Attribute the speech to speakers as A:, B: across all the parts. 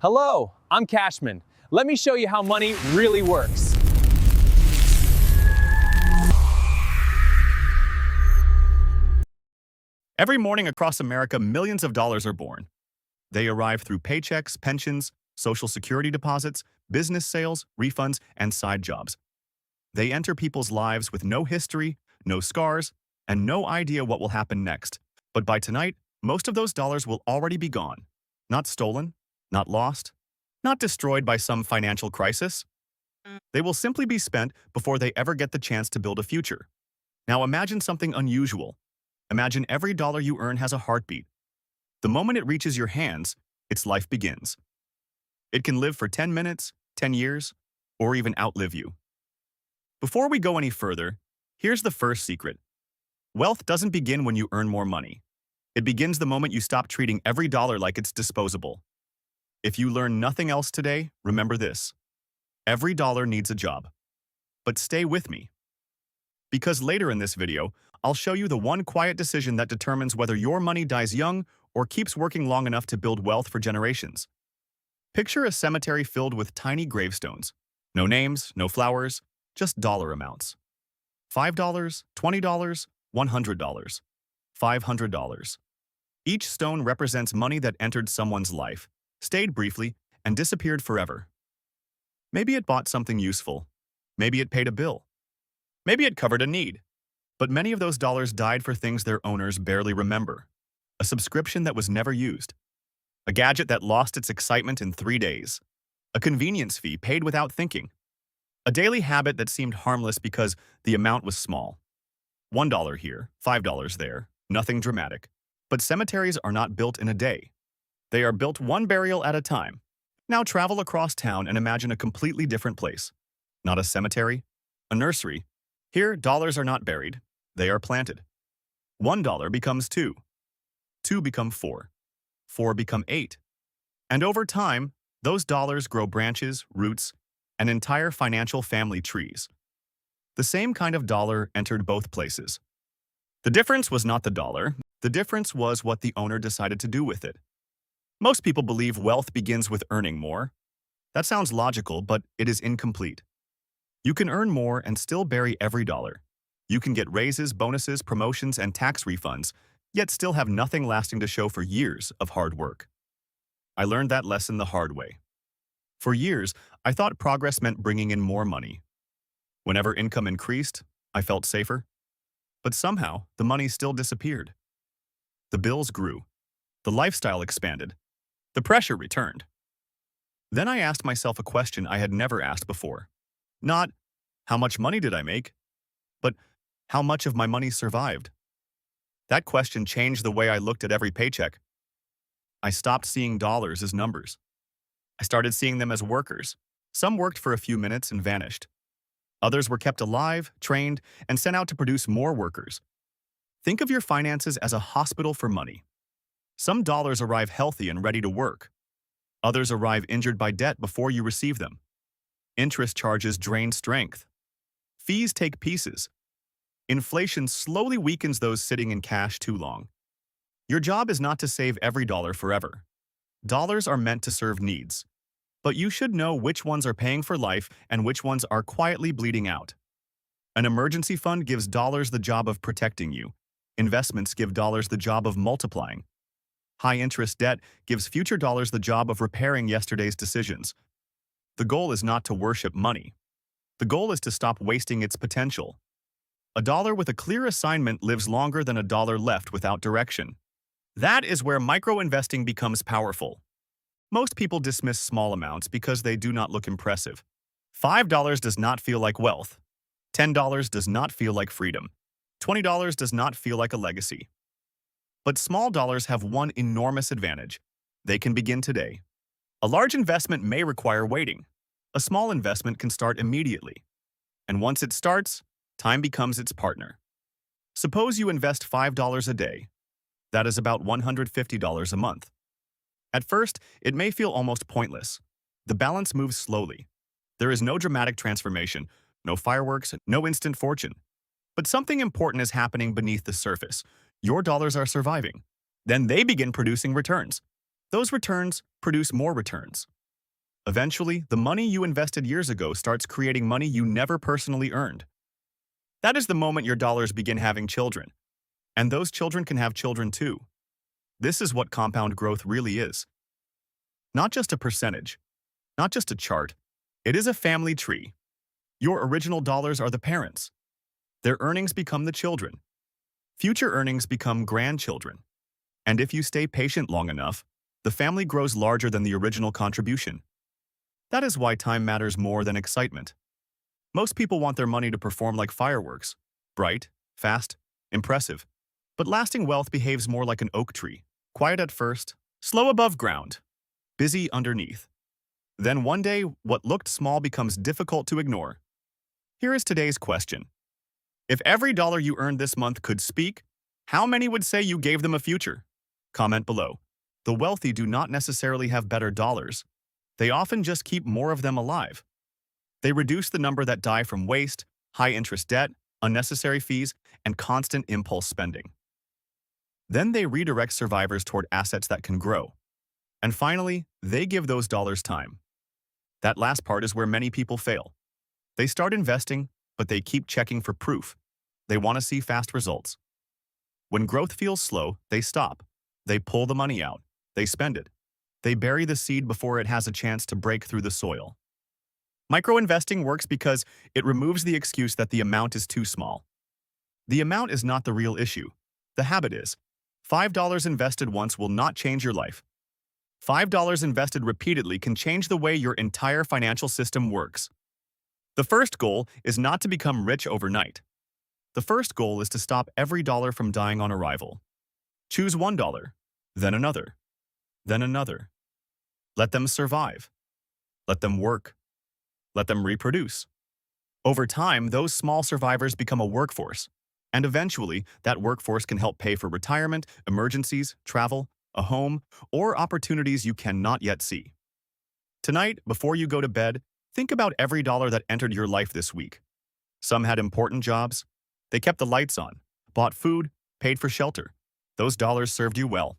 A: Hello, I'm Cashman. Let me show you how money really works.
B: Every morning across America, millions of dollars are born. They arrive through paychecks, pensions, social security deposits, business sales, refunds, and side jobs. They enter people's lives with no history, no scars, and no idea what will happen next. But by tonight, most of those dollars will already be gone. Not stolen, not lost, not destroyed by some financial crisis. They will simply be spent before they ever get the chance to build a future. Now imagine something unusual. Imagine every dollar you earn has a heartbeat. The moment it reaches your hands, its life begins. It can live for 10 minutes, 10 years, or even outlive you. Before we go any further, here's the first secret. Wealth doesn't begin when you earn more money. It begins the moment you stop treating every dollar like it's disposable. If you learn nothing else today, remember this. Every dollar needs a job. But stay with me. Because later in this video, I'll show you the one quiet decision that determines whether your money dies young or keeps working long enough to build wealth for generations. Picture a cemetery filled with tiny gravestones. No names, no flowers, just dollar amounts. $5, $20, $100, $500. Each stone represents money that entered someone's life, stayed briefly, and disappeared forever. Maybe it bought something useful. Maybe it paid a bill. Maybe it covered a need. But many of those dollars died for things their owners barely remember. A subscription that was never used. A gadget that lost its excitement in 3 days. A convenience fee paid without thinking. A daily habit that seemed harmless because the amount was small. $1 here, $5 there, nothing dramatic. But cemeteries are not built in a day. They are built one burial at a time. Now travel across town and imagine a completely different place. Not a cemetery, a nursery. Here, dollars are not buried. They are planted. $1 becomes 2. 2 become 4. 4 become 8. And over time, those dollars grow branches, roots, and entire financial family trees. The same kind of dollar entered both places. The difference was not the dollar. The difference was what the owner decided to do with it. Most people believe wealth begins with earning more. That sounds logical, but it is incomplete. You can earn more and still bury every dollar. You can get raises, bonuses, promotions, and tax refunds, yet still have nothing lasting to show for years of hard work. I learned that lesson the hard way. For years, I thought progress meant bringing in more money. Whenever income increased, I felt safer. But somehow, the money still disappeared. The bills grew. The lifestyle expanded. The pressure returned. Then I asked myself a question I had never asked before. Not, how much money did I make? But, how much of my money survived? That question changed the way I looked at every paycheck. I stopped seeing dollars as numbers. I started seeing them as workers. Some worked for a few minutes and vanished. Others were kept alive, trained, and sent out to produce more workers. Think of your finances as a hospital for money. Some dollars arrive healthy and ready to work. Others arrive injured by debt before you receive them. Interest charges drain strength. Fees take pieces. Inflation slowly weakens those sitting in cash too long. Your job is not to save every dollar forever. Dollars are meant to serve needs. But you should know which ones are paying for life and which ones are quietly bleeding out. An emergency fund gives dollars the job of protecting you. Investments give dollars the job of multiplying. High-interest debt gives future dollars the job of repairing yesterday's decisions. The goal is not to worship money. The goal is to stop wasting its potential. A dollar with a clear assignment lives longer than a dollar left without direction. That is where micro-investing becomes powerful. Most people dismiss small amounts because they do not look impressive. $5 does not feel like wealth. $10 does not feel like freedom. $20 does not feel like a legacy. But small dollars have one enormous advantage. They can begin today. A large investment may require waiting. A small investment can start immediately. And once it starts, time becomes its partner. Suppose you invest $5 a day. That is about $150 a month. At first, it may feel almost pointless. The balance moves slowly. There is no dramatic transformation, no fireworks, no instant fortune. But something important is happening beneath the surface. Your dollars are surviving. Then they begin producing returns. Those returns produce more returns. Eventually, the money you invested years ago starts creating money you never personally earned. That is the moment your dollars begin having children. And those children can have children too. This is what compound growth really is. Not just a percentage, not just a chart. It is a family tree. Your original dollars are the parents. Their earnings become the children. Future earnings become grandchildren. And if you stay patient long enough, the family grows larger than the original contribution. That is why time matters more than excitement. Most people want their money to perform like fireworks. Bright, fast, impressive. But lasting wealth behaves more like an oak tree. Quiet at first, slow above ground, busy underneath. Then one day, what looked small becomes difficult to ignore. Here is today's question. If every dollar you earned this month could speak, how many would say you gave them a future? Comment below. The wealthy do not necessarily have better dollars. They often just keep more of them alive. They reduce the number that die from waste, high-interest debt, unnecessary fees, and constant impulse spending. Then they redirect survivors toward assets that can grow. And finally, they give those dollars time. That last part is where many people fail. They start investing, but they keep checking for proof. They want to see fast results. When growth feels slow, they stop. They pull the money out. They spend it. They bury the seed before it has a chance to break through the soil. Micro-investing works because it removes the excuse that the amount is too small. The amount is not the real issue. The habit is. $5 invested once will not change your life. $5 invested repeatedly can change the way your entire financial system works. The first goal is not to become rich overnight. The first goal is to stop every dollar from dying on arrival. Choose $1, then another, then another. Let them survive. Let them work. Let them reproduce. Over time, those small survivors become a workforce, and eventually, that workforce can help pay for retirement, emergencies, travel, a home, or opportunities you cannot yet see. Tonight, before you go to bed, think about every dollar that entered your life this week. Some had important jobs. They kept the lights on, bought food, paid for shelter. Those dollars served you well.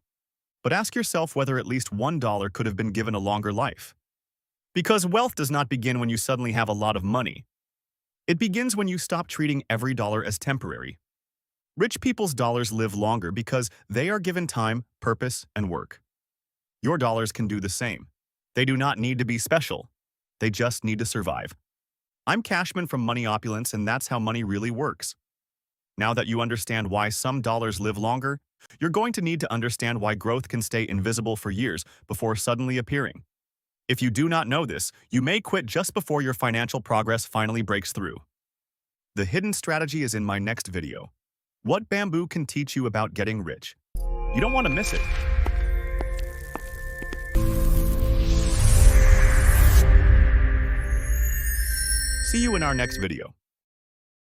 B: But ask yourself whether at least $1 could have been given a longer life. Because wealth does not begin when you suddenly have a lot of money. It begins when you stop treating every dollar as temporary. Rich people's dollars live longer because they are given time, purpose, and work. Your dollars can do the same. They do not need to be special. They just need to survive. I'm Cashman from Opulence, and that's how money really works. Now that you understand why some dollars live longer, you're going to need to understand why growth can stay invisible for years before suddenly appearing. If you do not know this, you may quit just before your financial progress finally breaks through. The hidden strategy is in my next video. What bamboo can teach you about getting rich? You don't want to miss it. See you in our next video.